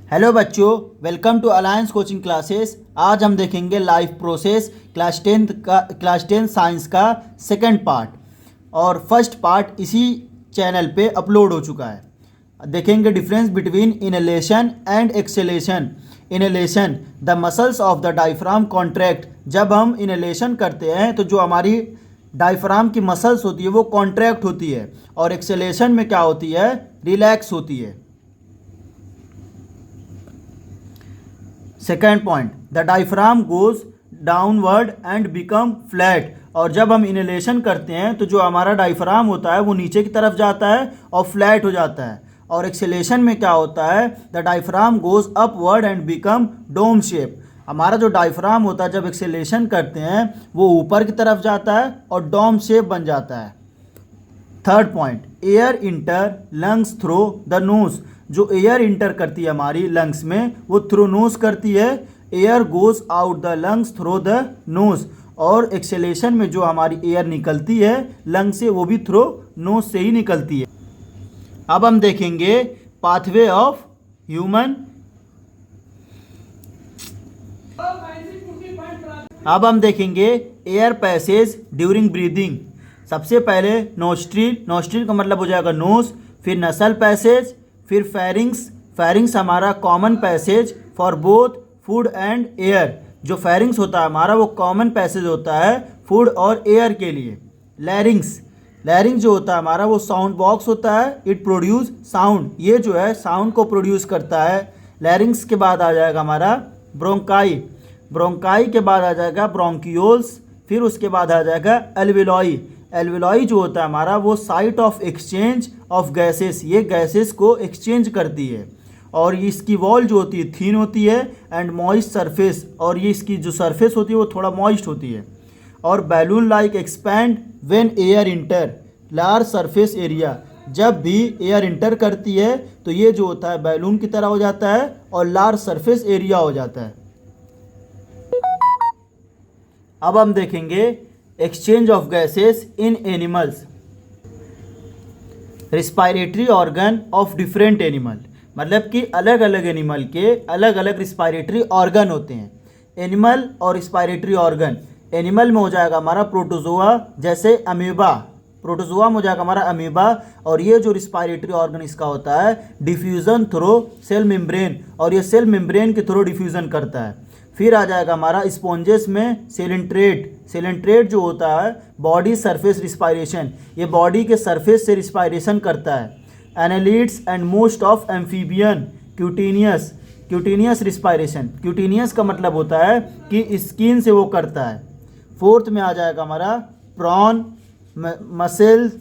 Hello बच्चों, welcome to alliance coaching classes. आज हम देखेंगे life process class tenth science का सेकंड पार्ट। और फर्स्ट पार्ट इसी चैनल पे अपलोड हो चुका है। देखेंगे difference between inhalation and exhalation. Inhalation, the muscles of the diaphragm contract. जब हम इनहेलेशन करते हैं तो जो हमारी डायफ्राम की मसल्स होती है वो कॉन्ट्रैक्ट होती है, और एक्सहेलेशन में क्या होती है, रिलैक्स होती है। Second point, the diaphragm goes downward and become flat. और जब हम इनहेलेशन करते हैं तो जो हमारा डायफ्राम होता है वो नीचे की तरफ जाता है और फ्लैट हो जाता है। और एक्सहेलेशन में क्या होता है, the diaphragm goes upward and become dome shape. हमारा जो डायफ्राम होता है जब एक्सहेलेशन करते हैं वो ऊपर की तरफ जाता है और डोम शेप बन जाता है। Third point, air inter lungs through the nose. जो एयर इंटर करती है हमारी लंग्स में वो थ्रू नोज करती है। Air goes out the lungs through the nose. और एक्सेलेशन में जो हमारी एयर निकलती है लंग से वो भी थ्रू नोज से ही निकलती है। अब हम देखेंगे पाथवे ऑफ ह्यूमन। अब हम देखेंगे एयर पैसेज ड्यूरिंग ब्रीदिंग। सबसे पहले नोस्ट्रिल, नोस्ट्रिल का मतलब हो जाएगा नोज, फिर नसल पैसेज, फिर फेरिंग्स। फेरिंग्स हमारा common passage for both food and air. जो फेरिंग्स होता है हमारा वो कॉमन पैसेज होता है फूड और एयर के लिए। लैरिंग्स, लैरिंग्स जो होता है हमारा वो साउंड बॉक्स होता है, इट प्रोड्यूस साउंड। ये जो है साउंड को प्रोड्यूस करता है। लैरिंग्स के बाद आ जाएगा हमारा ब्रोंकाई। ब्रोंकाई के बाद आ जाएगा ब्रोंकियोल्स, फिर उसके बाद आ जाएगा एल्विलॉई। एल्विलॉई जो होता है हमारा वो site of exchange of gases. ये गैसेस को एक्सचेंज करती है। और इसकी वॉल जो होती है थीन होती है एंड मॉइस्ट सरफेस। और ये इसकी जो सरफेस होती है वो थोड़ा मॉइस्ट होती है। और balloon like expand when air inter large surface area. जब भी एयर इंटर करती है तो ये जो होता है बैलून की तरह हो जाता है और लार्ज सरफेस एरिया हो जाता है। अब हम देखेंगे exchange of gases in animals. Respiratory organ of different animal, मतलब कि अलग अलग एनिमल के अलग अलग रिस्पायरेटरी ऑर्गन होते हैं। एनिमल और रिस्पायरेटरी ऑर्गन, एनिमल में हो जाएगा हमारा प्रोटोजोआ, जैसे अमीबा। प्रोटोजोआ में हो जाएगा हमारा अमीबा। और ये जो रिस्पायरेटरी ऑर्गन इसका होता है डिफ्यूज़न थ्रू सेल मेम्ब्रेन, और ये सेल मेम्ब्रेन के थ्रू डिफ्यूज़न करता है। फिर आ जाएगा हमारा स्पॉन्जेस में सेलेंट्रेट। सेलेंट्रेट जो होता है बॉडी सरफेस रिस्पायरेशन, ये बॉडी के सरफेस से रिस्पायरेशन करता है। Annelids and most of amphibian cutaneous, cutaneous respiration. Cutaneous का मतलब होता है कि स्किन से वो करता है। फोर्थ में आ जाएगा हमारा प्रॉन, मसेल्स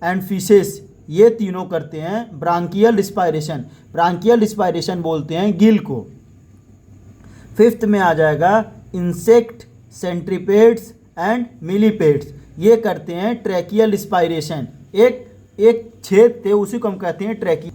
एंड फिशेस, ये तीनों करते हैं ब्रांकियल रिस्पायरेशन। ब्रांकियल रिस्पायरेशन बोलते हैं गिल को। फिफ्थ में आ जाएगा इंसेक्ट, सेंट्रीपेड्स एंड मिलीपेड्स, ये करते हैं ट्रैकियल रिस्पायरेशन। एक छेद थे उसी को हम कहते हैं ट्रैकी।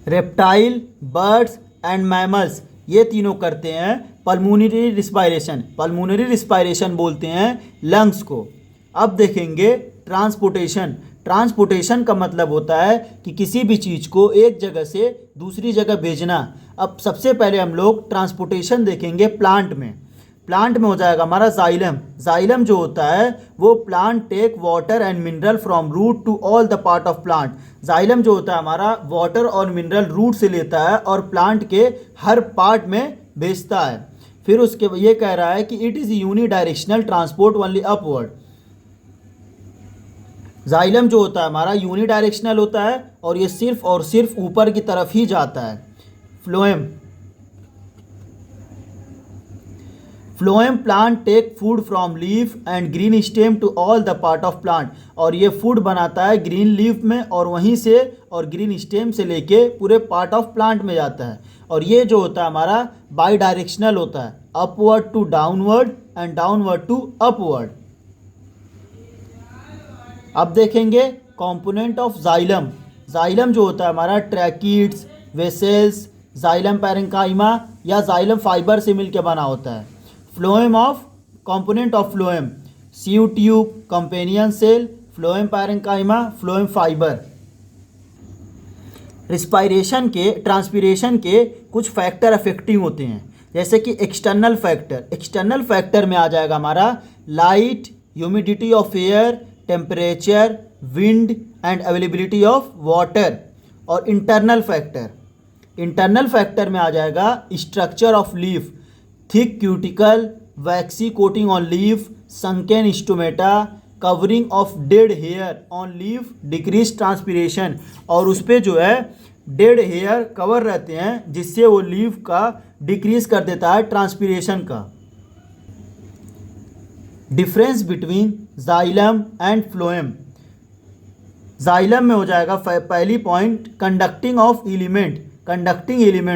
रेप्टाइल, बर्ड्स एंड मैमल्स, ये तीनों करते हैं पल्मोनरी रिस्पायरेशन। पल्मोनरी रिस्पायरेशन बोलते हैं लंग्स को। अब देखेंगे ट्रांसपोर्टेशन। ट्रांसपोर्टेशन का मतलब होता है कि किसी भी चीज़ को एक जगह से दूसरी जगह भेजना। अब सबसे पहले हम लोग ट्रांसपोर्टेशन देखेंगे प्लांट में। प्लांट में हो जाएगा हमारा जाइलम। जाइलम जो होता है वो plant take water and mineral from root to all the part of plant. Xylem जो होता है हमारा वाटर और मिनरल रूट से लेता है और प्लांट के हर पार्ट में भेजता है। फिर उसके ये कह रहा है कि it is unidirectional transport only upward. Xylem जो होता है हमारा यूनी डायरेक्शनल होता है और ये सिर्फ और सिर्फ ऊपर की तरफ ही जाता है। Phloem, phloem plant take food from leaf and green stem to all the part of plant. और ये फूड बनाता है ग्रीन लीफ में और वहीं से और ग्रीन स्टेम से लेके पूरे पार्ट ऑफ प्लांट में जाता है। और ये जो होता है हमारा बाई डायरेक्शनल होता है, upward to downward and downward to upward. अब देखेंगे कंपोनेंट ऑफ जाइलम। जाइलम जो होता है हमारा ट्रैकीड्स, वेसेल्स, जाइलम पैरेंकाइमा या जाइलम फाइबर से मिलकर बना होता है। Phloem of component of phloem, sieve tube, companion cell, phloem parenchyma, phloem fibre. Respiration के ट्रांसपीरेशन के कुछ फैक्टर अफेक्टिंग होते हैं, जैसे कि एक्सटर्नल फैक्टर में आ जाएगा हमारा light, humidity of air, temperature, wind and availability of water. और इंटरनल फैक्टर में आ जाएगा structure of leaf, thick cuticle, waxy coating on leaf, sunken stomata, covering of dead hair on leaf, decrease transpiration, और उस पर जो है dead hair cover रहते हैं जिससे वो लीफ का डिक्रीज कर देता है ट्रांसपीरेशन का। Difference between xylem and phloem. Xylem में हो जाएगा पहली पॉइंट कंडक्टिंग ऑफ एलिमेंट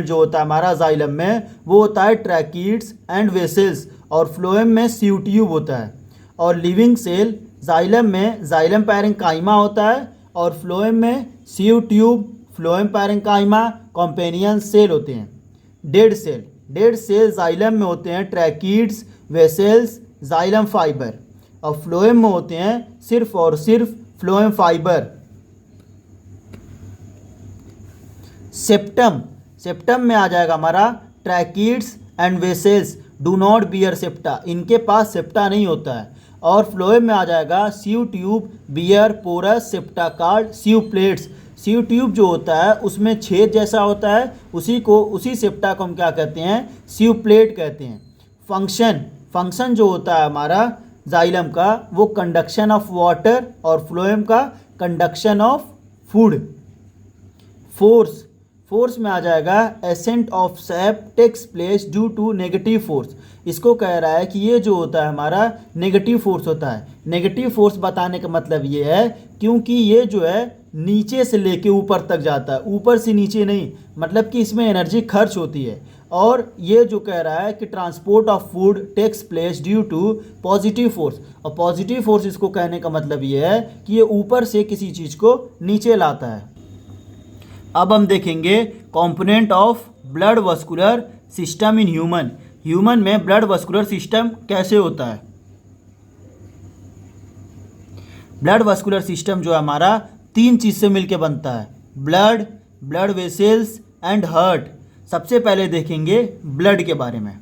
जो होता है हमारा जाइलम में वो होता है ट्रैकीड्स एंड वेसल्स, और फ्लोएम में सीव ट्यूब होता है। और लिविंग सेल जाइलम में जाइलम पैरेंकाइमा होता है और फ्लोएम में sieve tube, phloem parenchyma, companion cell होते हैं। डेड सेल जाइलम में होते हैं ट्रैकीड्स, वेसल्स, जाइलम फाइबर, और फ्लोएम में होते हैं सिर्फ और सिर्फ फ्लोएम फाइबर। सेप्टम में आ जाएगा हमारा tracheids and vessels do not bear septa, इनके पास सेप्टा नहीं होता है। और फ्लोएम में आ जाएगा सीव ट्यूब, बियर, porous, septa card, sieve plates. Sieve tube जो होता है उसमें छेद जैसा होता है, उसी सेप्टा को हम क्या कहते हैं, सीव प्लेट कहते हैं। फंक्शन जो होता है हमारा जाइलम का वो कंडक्शन ऑफ वाटर और फ्लोएम का कंडक्शन ऑफ फूड। फोर्स में आ जाएगा ascent of sap takes place due to negative force. इसको कह रहा है कि ये जो होता है हमारा नेगेटिव फोर्स होता है। नेगेटिव फोर्स बताने का मतलब ये है क्योंकि ये जो है नीचे से लेके ऊपर तक जाता है, ऊपर से नीचे नहीं, मतलब कि इसमें एनर्जी खर्च होती है। और ये जो कह रहा है कि transport of food takes place due to positive force, और पॉजिटिव फोर्स इसको कहने का मतलब ये है कि ये ऊपर से किसी चीज़ को नीचे लाता है। अब हम देखेंगे component of blood vascular system in human में ब्लड वस्कुलर सिस्टम कैसे होता है। ब्लड वस्कुलर सिस्टम जो है हमारा 3 चीज़ से मिलकर बनता है, ब्लड वेसल्स एंड हार्ट। सबसे पहले देखेंगे ब्लड के बारे में।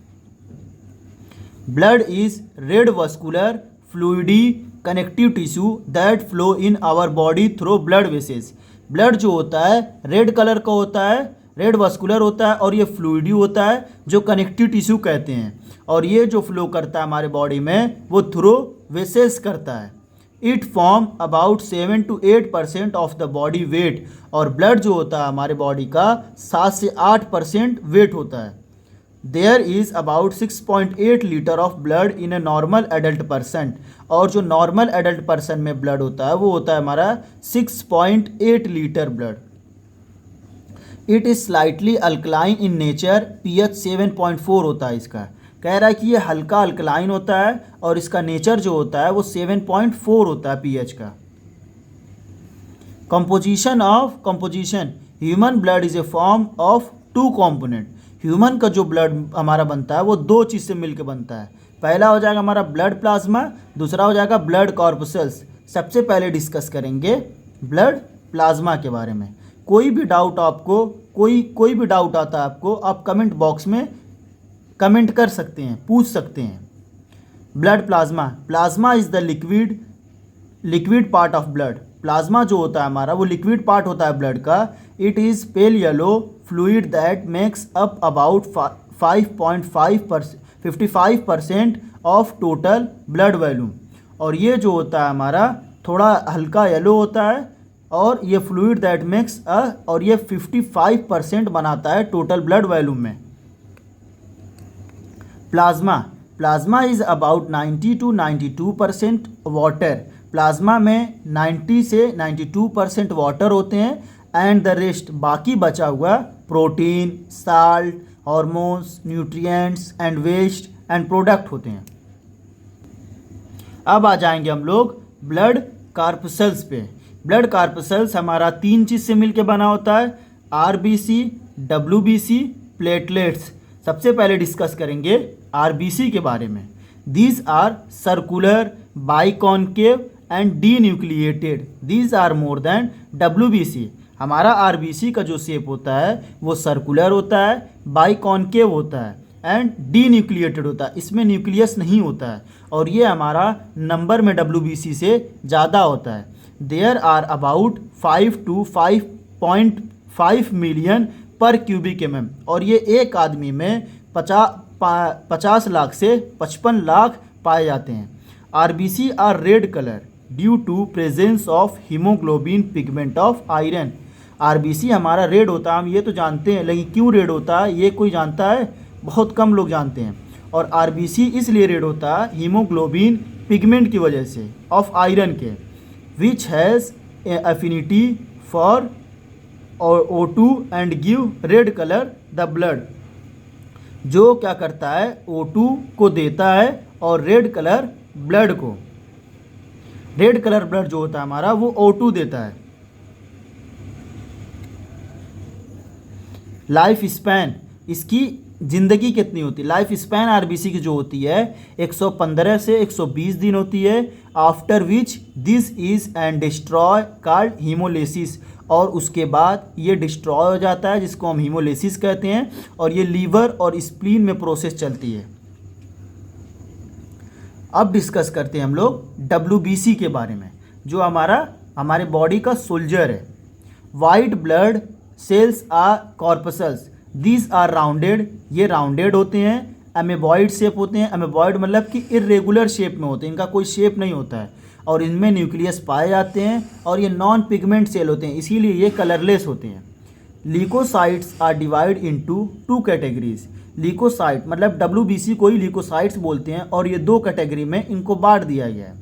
Blood is red vascular fluidy connective tissue that flow in our body through blood vessels. Blood जो होता है रेड कलर का होता है, रेड वस्कुलर होता है, और ये फ्लूइडी होता है जो कनेक्टिव टिश्यू कहते हैं। और ये जो फ्लो करता है हमारे बॉडी में वो थ्रू वेसल्स करता है। It form about 7 to 8% of the body weight, और ब्लड जो होता है हमारे बॉडी का 7 से 8% वेट होता है। There is about 6.8 litre of blood in a normal adult person, और जो नॉर्मल एडल्ट पर्सन में ब्लड होता है वो होता है हमारा 6.8 litre blood. It is slightly alkaline in nature, pH 7.4 होता है इसका। कह रहा है कि ये हल्का अल्कलाइन होता है और इसका नेचर जो होता है वो 7.4 होता है pH का। Composition human blood is a form of 2 component. Human का जो ब्लड हमारा बनता है वो 2 चीज़ से मिलकर बनता है। पहला हो जाएगा हमारा ब्लड प्लाज्मा, दूसरा हो जाएगा ब्लड कॉर्पसेल्स। सबसे पहले डिस्कस करेंगे ब्लड प्लाज्मा के बारे में। कोई भी डाउट आपको कोई भी डाउट आता है आपको, आप कमेंट बॉक्स में कमेंट कर सकते हैं, पूछ सकते हैं। Blood plasma is the liquid part of blood. Plasma जो होता है हमारा वो लिक्विड पार्ट होता है ब्लड का। It is pale yellow fluid that makes up about 55% of total blood volume. और ये जो होता है हमारा थोड़ा हल्का येलो होता है, और ये फ्लूइड दैट मेक्स और ये 55% बनाता है टोटल ब्लड वॉल्यूम में। Plasma is about 90 to 92% water. Plasma में 90 से 92% वाटर होते हैं, एंड द रेस्ट बाकी बचा हुआ protein, salt, hormones, nutrients and waste and product होते हैं। अब आ जाएंगे हम लोग ब्लड कार्पसेल्स पे। ब्लड कार्पसेल्स हमारा 3 चीज़ से मिलकर बना होता है, RBC, WBC, प्लेटलेट्स। सबसे पहले डिस्कस करेंगे RBC के बारे में। These are circular, biconcave and denucleated. These are more than WBC। हमारा आरबीसी का जो शेप होता है वो सर्कुलर होता है, बाइकॉन्केव होता है एंड डी न्यूक्लिएटेड होता है, इसमें न्यूक्लियस नहीं होता है और ये हमारा नंबर में डब्ल्यूबीसी से ज़्यादा होता है। There are about 5 to 5.5 million per cubic mm और ये एक आदमी में 50 लाख से 55 लाख पाए जाते हैं। RBC are red colour due to presence of haemoglobin pigment of iron. RBC हमारा रेड होता है, हम ये तो जानते हैं, लेकिन क्यों रेड होता है ये कोई जानता है? बहुत कम लोग जानते हैं। और आरबीसी इसलिए रेड होता है हीमोग्लोबिन पिगमेंट की वजह से ऑफ आयरन के, which has affinity for O2 and give red colour the blood. जो क्या करता है, O2 को देता है और रेड कलर ब्लड को, रेड कलर ब्लड जो होता है हमारा वो O2 देता है। लाइफ स्पैन, इसकी ज़िंदगी कितनी होती है? लाइफ स्पैन आरबीसी की जो होती है 115 से 120 दिन होती है। After which this is and destroy called haemolysis, और उसके बाद ये डिस्ट्रॉय हो जाता है जिसको हम हीमोलिसिस कहते हैं और ये लीवर और स्प्लीन में प्रोसेस चलती है। अब डिस्कस करते हैं हम लोग डब्ल्यूबीसी के बारे में, जो हमारे बॉडी का सोल्जर है। White blood cells are corpuscles, these are rounded, ये राउंडेड होते हैं। एमेबॉइड शेप होते हैं, एमेबॉइड मतलब कि इरेगुलर शेप में होते हैं, इनका कोई शेप नहीं होता है और इनमें न्यूक्लियस पाए जाते हैं और ये नॉन पिगमेंट सेल होते हैं, इसीलिए ये कलरलेस होते हैं। Leukocytes are divide into 2 categories. Leukocyte मतलब डब्ल्यूबीसी को ही ल्यूकोसाइट्स बोलते हैं और ये 2 कैटेगरी में इनको बांट दिया गया है।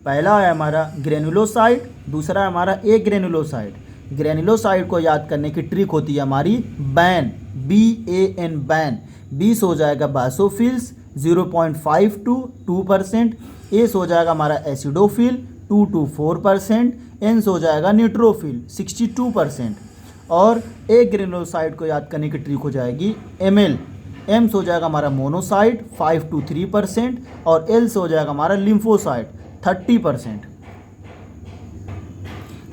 पहला है हमारा ग्रेनुलोसाइट, दूसरा है हमारा ए ग्रेनुलोसाइट। ग्रेनुलोसाइट को याद करने की ट्रिक होती है हमारी बैन, BAN बैन। 20 हो जाएगा बासोफिल्स 0.5 to 2%, एस हो जाएगा हमारा एसिडोफिल 2 to 4%, एंस हो जाएगा न्यूट्रोफिल 62% और ए ग्रेनुलोसाइट को याद करने की ट्रिक हो जाएगी ML। एम्स हो जाएगा हमारा मोनोसाइट 5 to 3% और एल्स हो जाएगा हमारा लिम्फोसाइट 30%।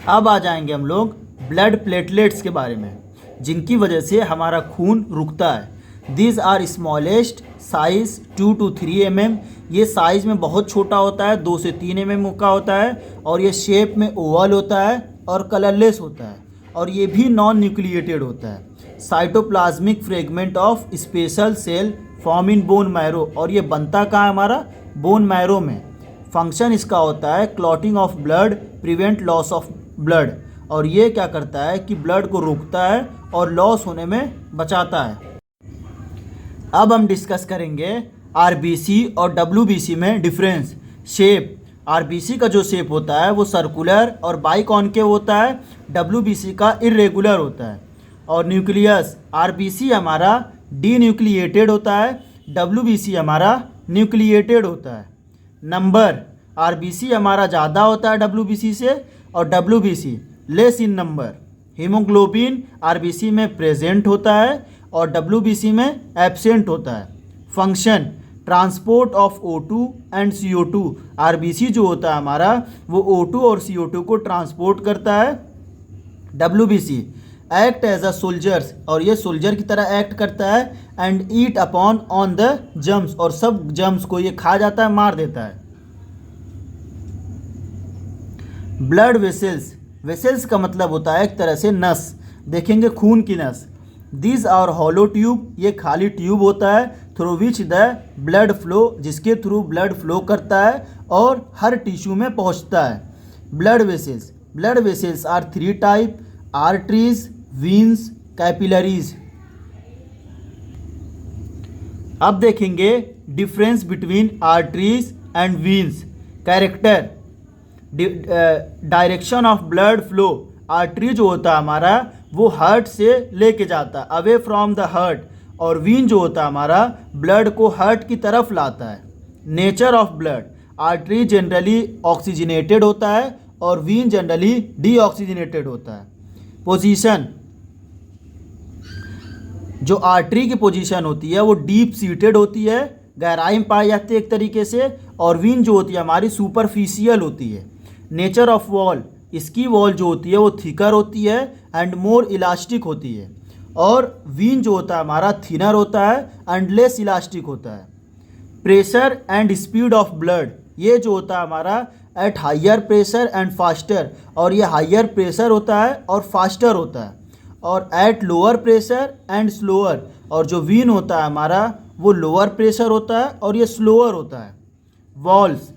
अब आ जाएंगे हम लोग ब्लड प्लेटलेट्स के बारे में, जिनकी वजह से हमारा खून रुकता है। These are smallest size 2 to 3 mm, ये साइज में बहुत छोटा होता है, 2 से 3 mm का होता है और ये शेप में ओवल होता है और कलरलेस होता है और ये भी नॉन न्यूक्लिएटेड होता है। Cytoplasmic fragment of special cell form in bone marrow, और ये बनता कहाँ है हमारा? बोन मैरो में। फंक्शन इसका होता है clotting of blood, prevent loss of blood, और ये क्या करता है कि ब्लड को रोकता है और लॉस होने में बचाता है। अब हम डिस्कस करेंगे आरबीसी और डब्ल्यूबीसी में डिफरेंस। शेप, आरबीसी का जो शेप होता है वो सर्कुलर और बाइकॉन्केव होता है, डब्ल्यूबीसी का इरेगुलर होता है। और न्यूक्लियस, आरबीसी हमारा डी न्यूक्लिएटेड होता है, डब्ल्यूबीसी हमारा न्यूक्लिएटेड होता है। नंबर, आरबीसी हमारा ज़्यादा होता है डब्ल्यूबीसी से और WBC less in number. Haemoglobin RBC में प्रेजेंट होता है और डब्ल्यूबीसी में एब्सेंट होता है। Function, transport of O2 and CO2, RBC जो होता है हमारा वो O2 और CO2 को ट्रांसपोर्ट करता है। WBC act as a soldiers, और ये सोल्जर की तरह एक्ट करता है and eat upon on the germs, और सब जम्स को ये खा जाता है, मार देता है। ब्लड वेसल्स, वेसल्स का मतलब होता है एक तरह से नस, देखेंगे खून की नस। दीज आर हॉलो ट्यूब, ये खाली ट्यूब होता है, through which the blood flow, जिसके थ्रू ब्लड फ्लो करता है और हर टिश्यू में पहुंचता है। Blood vessels, blood vessels are 3 type, arteries, veins, capillaries. अब देखेंगे difference between arteries and veins. Character, direction of blood flow, artery जो होता है हमारा वो हार्ट से लेके जाता है अवे फ्रॉम द हार्ट, और वीन जो होता है हमारा ब्लड को हार्ट की तरफ लाता है। Nature of blood, artery generally oxygenated होता है और वीन जनरली डीऑक्सीजनेटेड होता है। पोजीशन, जो आर्टरी की पोजीशन होती है वो डीप सीटेड होती है, गहराई में पाई जाती है एक तरीके से, और वीन जो होती है हमारी सुपरफिशियल होती है। नेचर ऑफ वॉल, इसकी वॉल जो होती है वो थिकर होती है एंड मोर इलास्टिक होती है, और वीन जो होता है हमारा थिनर होता है एंड लेस इलास्टिक होता है। Pressure and speed of blood, ये जो होता है हमारा at higher pressure and faster, और ये हायर प्रेशर होता है और फास्टर होता है, और at lower pressure and slower, और जो वीन होता है हमारा वो लोअर प्रेशर होता है और ये स्लोअर होता है। वॉल्स,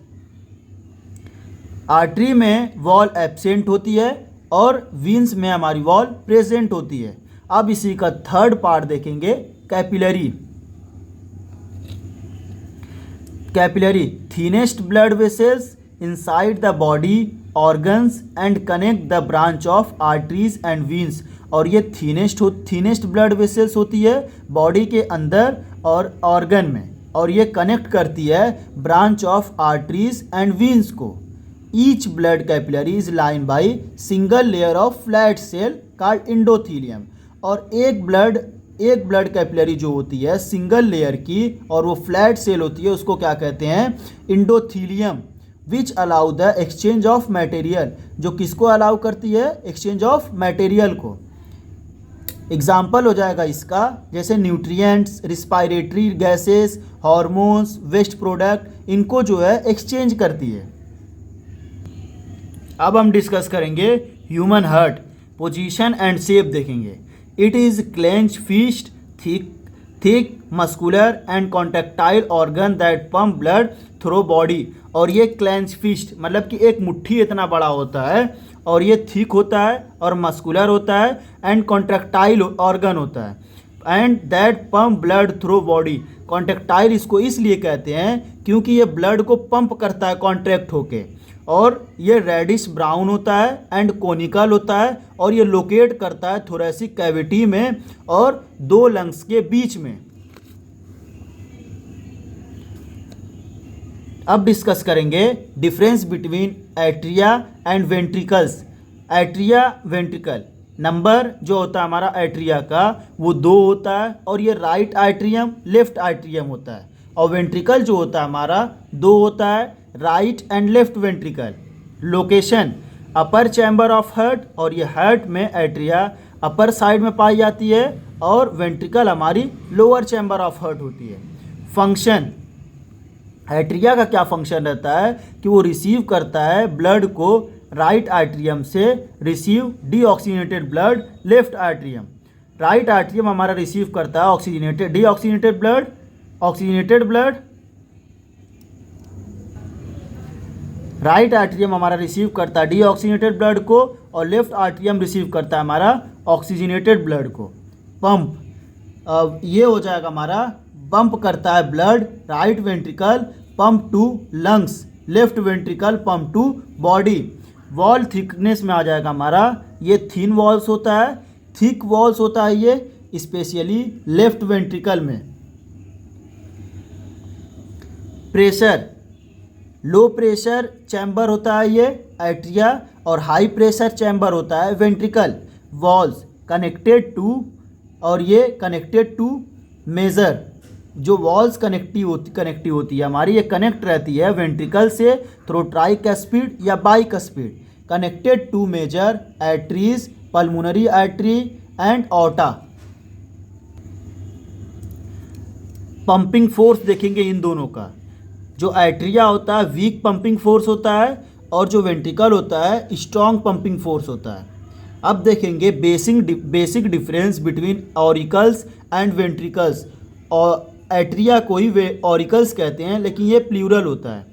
आर्टरी में वॉल एब्सेंट होती है और वीन्स में हमारी वॉल प्रेजेंट होती है। अब इसी का थर्ड पार्ट देखेंगे, capillary. Capillary, thinnest blood vessels inside the body organs and connect the branch of arteries and veins, और ये थिनेस्ट ब्लड वेसल्स होती है बॉडी के अंदर और ऑर्गन में, और ये कनेक्ट करती है branch of arteries and veins को। Each blood capillary is line by single layer of flat cell called endothelium, और एक ब्लड कैपिलरी जो होती है सिंगल लेयर की और वो फ्लैट सेल होती है, उसको क्या कहते हैं, endothelium, which allow the exchange of material, जो किसको अलाउ करती है, एक्सचेंज ऑफ मटेरियल को। एग्जाम्पल हो जाएगा इसका, जैसे nutrients, respiratory gases, hormones, waste product, इनको जो है एक्सचेंज करती है। अब हम डिस्कस करेंगे human heart, position and shape देखेंगे। It is clench fist, thick muscular and contractile organ that pump blood through body, और ये क्लेंच फिस्ट मतलब कि एक मुट्ठी इतना बड़ा होता है, और ये थिक होता है और मस्कुलर होता है एंड कॉन्ट्रेक्टाइल ऑर्गन होता है and that pump blood through body. Contractile इसको इसलिए कहते हैं क्योंकि ये ब्लड को पंप करता है कॉन्ट्रैक्ट होके, और ये रेडिश ब्राउन होता है एंड कोनिकल होता है, और ये लोकेट करता है थोरेसिक कैविटी में और दो लंग्स के बीच में। अब डिस्कस करेंगे difference between atria and ventricles. Atria ventricle, number जो होता है हमारा एट्रिया का वो 2 होता है, और ये राइट एट्रियम लेफ्ट एट्रियम होता है, और वेंट्रिकल जो होता है हमारा 2 होता है, right and left ventricle. Location, upper chamber of heart, और ये हार्ट में एट्रिया अपर साइड में पाई जाती है और वेंट्रिकल हमारी लोअर चैम्बर ऑफ हार्ट होती है। फंक्शन, एट्रिया का क्या फंक्शन रहता है कि वो रिसीव करता है ब्लड को राइट एट्रियम से, receive deoxygenated blood left atrium. Right atrium हमारा रिसीव करता है oxygenated deoxygenated blood, oxygenated blood. Right atrium हमारा रिसीव करता है डीऑक्सीजनेटेड ब्लड को, और लेफ्ट एट्रियम रिसीव करता है हमारा ऑक्सीजनेटेड ब्लड को। पंप, ये हो जाएगा हमारा, पंप करता है blood right ventricle pump to lungs, left ventricle pump to body. Wall thickness में आ जाएगा हमारा, ये थिन वॉल्स होता है, थिक वॉल्स होता है ये स्पेशली लेफ्ट वेंट्रिकल में। प्रेशर, लो प्रेशर चैम्बर होता है ये एट्रिया, और हाई प्रेशर चैम्बर होता है वेंट्रिकल। वॉल्स कनेक्टेड टू, और ये कनेक्टेड टू मेजर, जो वॉल्स कनेक्टिव होती है हमारी, ये कनेक्ट रहती है वेंट्रिकल से थ्रू ट्राइकस्पिड या bicuspid, connected to major arteries, pulmonary artery and aorta. Pumping force देखेंगे इन दोनों का, जो एट्रिया होता है वीक पंपिंग फोर्स होता है, और जो वेंट्रिकल होता है स्ट्रॉन्ग पंपिंग फोर्स होता है। अब देखेंगे basic difference between auricles and ventricles. और एट्रिया को ही वे ऑरिकल्स कहते हैं, लेकिन ये प्लूरल होता है।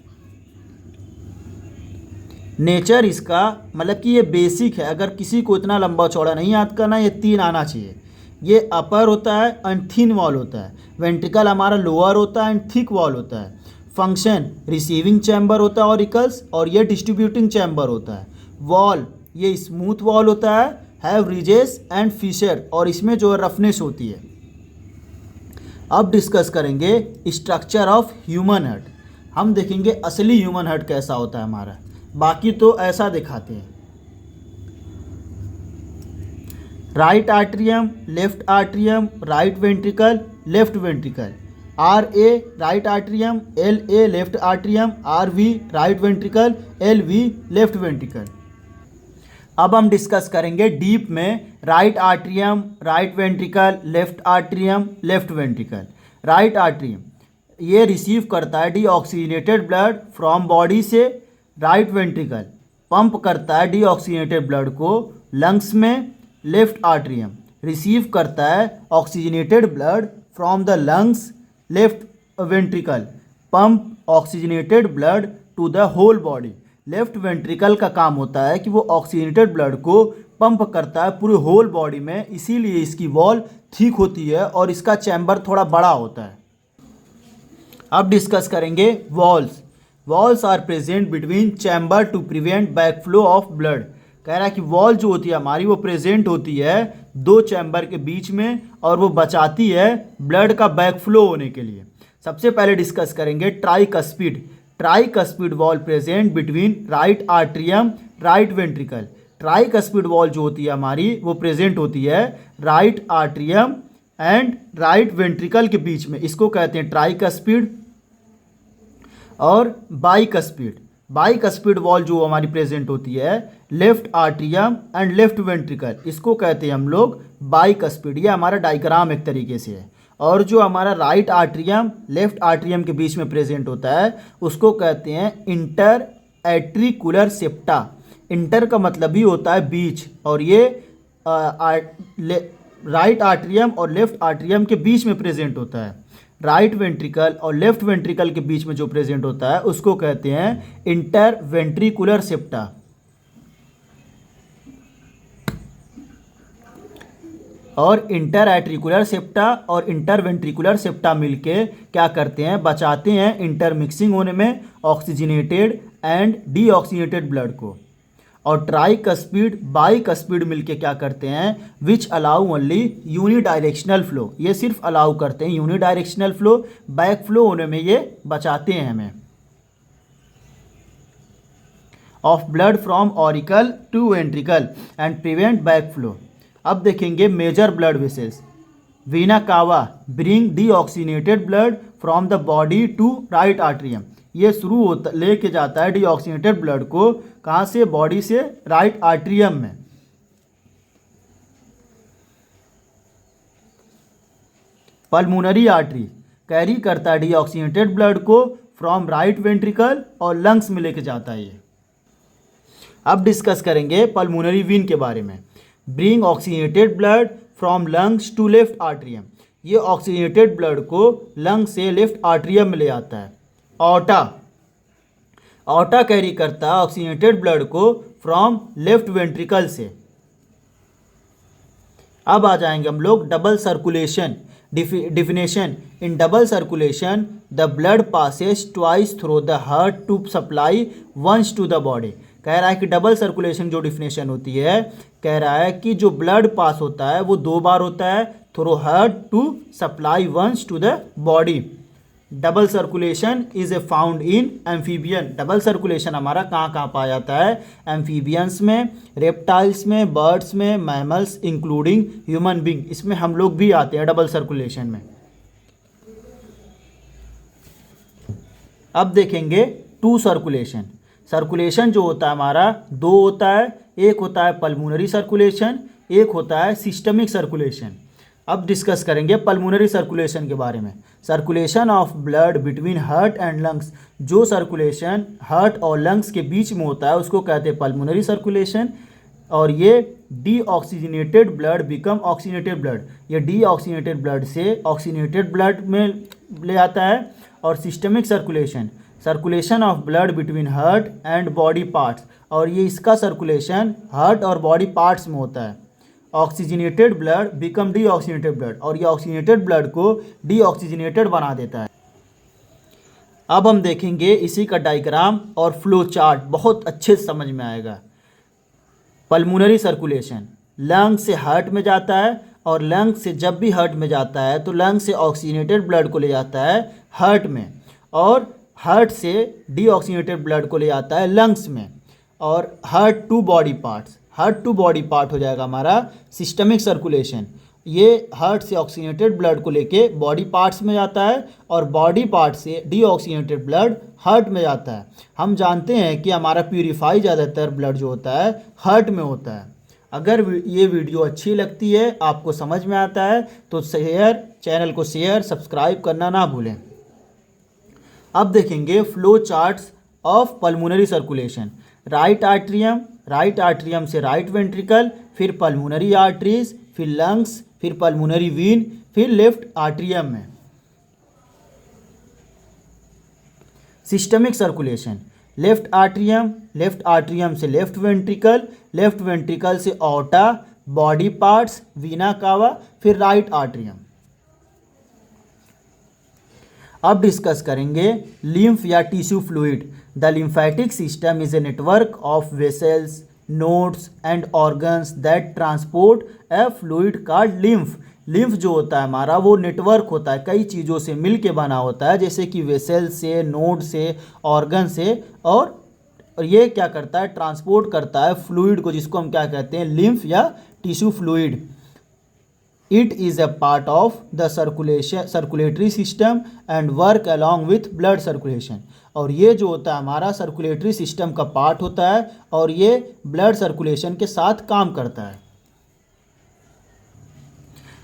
नेचर इसका मतलब कि ये बेसिक है, अगर किसी को इतना लंबा चौड़ा नहीं याद करना, ये 3 आना चाहिए। ये अपर होता है एंड थिन वॉल होता है, वेंट्रिकल हमारा लोअर होता है एंड थिक वॉल होता है। फंक्शन, रिसीविंग चैम्बर होता है ऑरिकल्स, और ये डिस्ट्रीब्यूटिंग चैम्बर होता है। वॉल, ये स्मूथ वॉल होता है, हैव रिजेस एंड फिशर, और इसमें जो रफनेस होती है। अब डिस्कस करेंगे स्ट्रक्चर ऑफ ह्यूमन हार्ट। हम देखेंगे असली ह्यूमन हार्ट कैसा होता है हमारा, बाकी तो ऐसा दिखाते हैं। Right atrium, left atrium, right ventricle, left ventricle. R A right atrium, L A left atrium, R V right ventricle, L V left ventricle. अब हम डिस्कस करेंगे डीप में right atrium, right ventricle, left atrium, left ventricle. Right atrium ये receive करता है deoxygenated blood from body से। Right ventricle pump करता है डीऑक्सीजनेटेड ब्लड को लंग्स में। लेफ्ट आर्ट्रियम रिसीव करता है oxygenated blood from the lungs. Left ventricle pump oxygenated blood to the whole body. Left ventricle का काम होता है कि वो ऑक्सीजनेटेड ब्लड को पंप करता है पूरे होल बॉडी में, इसीलिए इसकी वॉल थिक होती है और इसका चैम्बर थोड़ा बड़ा होता है। अब डिस्कस करेंगे valves. Valves are present between chamber to prevent backflow of blood. कह रहा है कि वॉल जो होती है हमारी वो प्रेजेंट होती है दो चैम्बर के बीच में और वो बचाती है ब्लड का बैकफ्लो होने के लिए। सबसे पहले डिस्कस करेंगे tricuspid. Tricuspid wall present between right atrium, right ventricle. Tricuspid wall जो होती है हमारी वो प्रेजेंट होती है right atrium and right ventricle के बीच में, इसको कहते हैं ट्राइकस्पिड। और बाइकस्पिड, बाइकस्पिड वॉल जो हमारी प्रेजेंट होती है left atrium and left ventricle, इसको कहते हैं हम लोग बाइकस्पिड। ये हमारा डायग्राम एक तरीके से है। और जो हमारा राइट आर्ट्रियम लेफ्ट आर्ट्रियम के बीच में प्रेजेंट होता है उसको कहते हैं इंटर एट्रिकुलर सेप्टा। इंटर का मतलब ही होता है बीच, और ये राइट आर्ट्रियम और लेफ्ट आर्ट्रियम के बीच में प्रेजेंट होता है। राइट वेंट्रिकल और लेफ्ट वेंट्रिकल के बीच में जो प्रेजेंट होता है उसको कहते हैं इंटर वेंट्रिकुलर सेप्टा। और इंटर एट्रिकुलर सेप्टा और इंटर वेंट्रिकुलर सेप्टा मिलके क्या करते हैं, बचाते हैं इंटरमिक्सिंग होने में ऑक्सीजनेटेड एंड डीऑक्सीजनेटेड ब्लड को। और ट्राइकस्पिड बाइकस्पिड मिलके क्या करते हैं, which allow only unidirectional flow. ये सिर्फ अलाउ करते हैं यूनिडायरेक्शनल फ्लो, बैक फ्लो होने में ये बचाते हैं हमें of blood from auricle to ventricle and prevent back flow. अब देखेंगे major blood vessels. Vena cava bring deoxygenated blood from the body to right atrium. ये शुरू होता लेके जाता है डीऑक्सीनेटेड ब्लड को कहाँ से, बॉडी से राइट आर्ट्रियम में। पल्मोनरी आर्टरी कैरी करता है डीऑक्सीनेटेड ब्लड को फ्रॉम राइट वेंट्रिकल और लंग्स में लेके जाता है ये। अब डिस्कस करेंगे पल्मोनरी वीन के बारे में। Bring oxygenated blood from lungs to left atrium. ये ऑक्सीजनेटेड ब्लड को लंग से लेफ्ट आर्ट्रियम में ले आता है। ऑटा, ऑटा कैरी करता है ऑक्सीजनेटेड ब्लड को फ्रॉम लेफ्ट वेंट्रिकल से। अब आ जाएंगे हम लोग double circulation definition. In double circulation the blood passes twice through the heart to supply once to the body. कह रहा है कि डबल सर्कुलेशन जो डिफिनेशन होती है, कह रहा है कि जो ब्लड पास होता है वो दो बार होता है through heart to supply once to the body. Double circulation is a found in amphibian. Double circulation हमारा कहाँ कहाँ पाया जाता है, एम्फीबियंस में, रेप्टाइल्स में, बर्ड्स में, मैमल्स इंक्लूडिंग ह्यूमन बींग, इसमें हम लोग भी आते हैं डबल सर्कुलेशन में। अब देखेंगे टू सर्कुलेशन। सर्कुलेशन जो होता है हमारा दो होता है, एक होता है पल्मोनरी सर्कुलेशन, एक होता है सिस्टमिक सर्कुलेशन। अब डिस्कस करेंगे पल्मोनरी सर्कुलेशन के बारे में। Circulation of blood between heart and lungs. जो सर्कुलेशन हार्ट और लंग्स के बीच में होता है उसको कहते हैं पल्मोनरी सर्कुलेशन। और ये deoxygenated blood become oxygenated blood. ये डीऑक्सीजनेटेड ब्लड से ऑक्सीजनेटेड ब्लड में ले आता है। और systemic circulation, circulation of blood between heart and body parts. और ये इसका सर्कुलेशन हार्ट और बॉडी पार्ट्स में होता है। Oxygenated blood become deoxygenated blood, और ये ऑक्सीजनेटेड ब्लड को डीऑक्सीजनेटेड बना देता है। अब हम देखेंगे इसी का डायग्राम और फ्लो चार्ट, बहुत अच्छे से समझ में आएगा। पल्मोनरी सर्कुलेशन लंग से हार्ट में जाता है, और लंग से जब भी हार्ट में जाता है तो लंग से ऑक्सीजनेटेड ब्लड को ले जाता है हार्ट में, और हार्ट से डीऑक्सीजनेटेड ब्लड को ले जाता है लंग्स में। और heart to body parts, heart to body part हो जाएगा हमारा सिस्टमिक सर्कुलेशन। ये हार्ट से ऑक्सीजनेटेड ब्लड को लेके बॉडी पार्ट्स में जाता है और बॉडी पार्ट से डीऑक्सीजनेटेड ब्लड हार्ट में जाता है। हम जानते हैं कि हमारा प्यूरिफाई ज़्यादातर ब्लड जो होता है हार्ट में होता है। अगर ये वीडियो अच्छी लगती है, आपको समझ में आता है, तो चैनल को शेयर सब्सक्राइब करना ना भूलें। अब देखेंगे flow charts of pulmonary circulation. Right atrium से राइट वेंट्रिकल, फिर पल्मोनरी आर्टरीज, फिर लंग्स, फिर पल्मोनरी वीन, फिर लेफ्ट आर्ट्रियम में। सिस्टमिक सर्कुलेशन, लेफ्ट आर्ट्रियम से लेफ्ट वेंट्रिकल से ऑर्टा, बॉडी पार्ट्स, वीना कावा, फिर राइट आर्ट्रियम। अब डिस्कस करेंगे लिम्फ या tissue fluid. The lymphatic system is a network of vessels, nodes and organs that transport A fluid called lymph. Lymph जो होता है हमारा वो नेटवर्क होता है, कई चीज़ों से मिल के बना होता है, जैसे कि वेसल से, नोड से, ऑर्गन से, और ये क्या करता है, ट्रांसपोर्ट करता है फ्लूइड को, जिसको हम क्या कहते हैं, लिम्फ या tissue fluid. It is a part of the circulatory system and work along with blood circulation. और ये जो होता है हमारा सर्कुलेटरी सिस्टम का पार्ट होता है और ये ब्लड सर्कुलेशन के साथ काम करता है।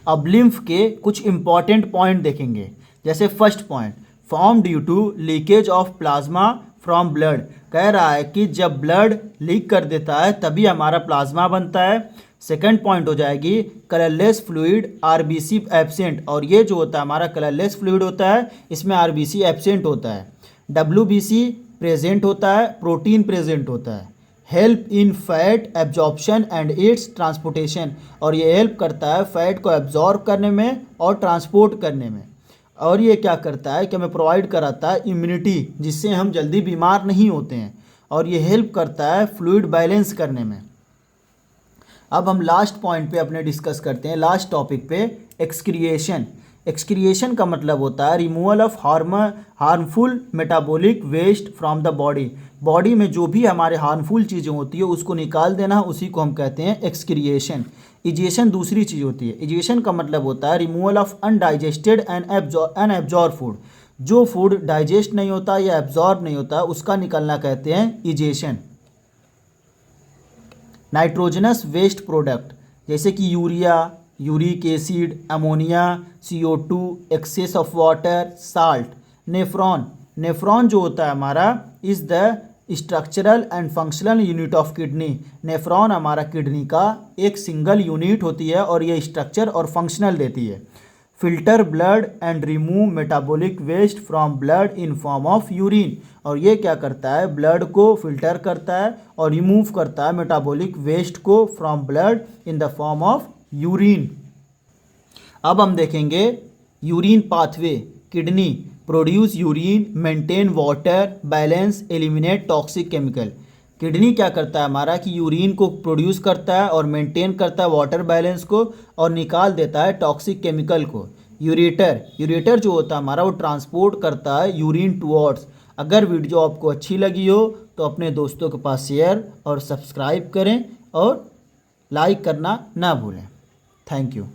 अब लिम्फ के कुछ इंपॉर्टेंट पॉइंट देखेंगे। जैसे first point, form due to leakage of plasma from blood. कह रहा है कि जब ब्लड लीक कर देता है तभी हमारा प्लाज्मा बनता है। सेकंड पॉइंट हो जाएगी कलरलेस फ्लूइड आरबीसी एब्सेंट। और ये जो होता है हमारा कलरलेस फ्लूइड होता है, इसमें आरबीसी एब्सेंट होता है। डब्ल्यूबीसी प्रेजेंट होता है, प्रोटीन प्रेजेंट होता है। Help in fat absorption and it's transportation. और ये हेल्प करता है फैट को एब्जॉर्ब करने में और ट्रांसपोर्ट करने में। और ये क्या करता है कि हमें प्रोवाइड कराता है इम्यूनिटी, जिससे हम जल्दी बीमार नहीं होते हैं। और ये हेल्प करता है फ्लूइड बैलेंस करने में। अब हम लास्ट पॉइंट पे अपने डिस्कस करते हैं, लास्ट टॉपिक पे, एक्सक्रिएशन। एक्सक्रिएशन का मतलब होता है removal of harmful metabolic waste from the body. Body में जो भी हमारे हार्मफुल चीज़ें होती है उसको निकाल देना, उसी को हम कहते हैं एक्सक्रिएशन। इजेशन दूसरी चीज़ होती है। इजेशन का मतलब होता है removal of undigested and unabsorbed food. जो फूड डाइजेस्ट नहीं होता या एब्जॉर्ब नहीं होता उसका निकलना कहते हैं इजेशन। नाइट्रोजनस वेस्ट प्रोडक्ट, जैसे कि urea, uric acid, ammonia, CO2, excess of water, salt. Nephron जो होता है हमारा is the structural and functional unit of kidney. Nephron हमारा किडनी का एक सिंगल यूनिट होती है और ये स्ट्रक्चर और फंक्शनल देती है। Filter blood and remove metabolic waste from blood in form of urine. और ये क्या करता है, ब्लड को फिल्टर करता है और रिमूव करता है मेटाबॉलिक वेस्ट को from blood in the form of urine. अब हम देखेंगे urine pathway. Kidney produce urine, maintain water balance, eliminate toxic chemical. Kidney क्या करता है हमारा कि यूरिन को प्रोड्यूस करता है और मेंटेन करता है वाटर बैलेंस को और निकाल देता है टॉक्सिक केमिकल को। यूरेटर जो होता है हमारा वो ट्रांसपोर्ट करता है यूरिन टुवर्ड्स। अगर वीडियो आपको अच्छी लगी हो तो अपने दोस्तों के पास शेयर और सब्सक्राइब करें और लाइक करना ना भूलें। Thank you.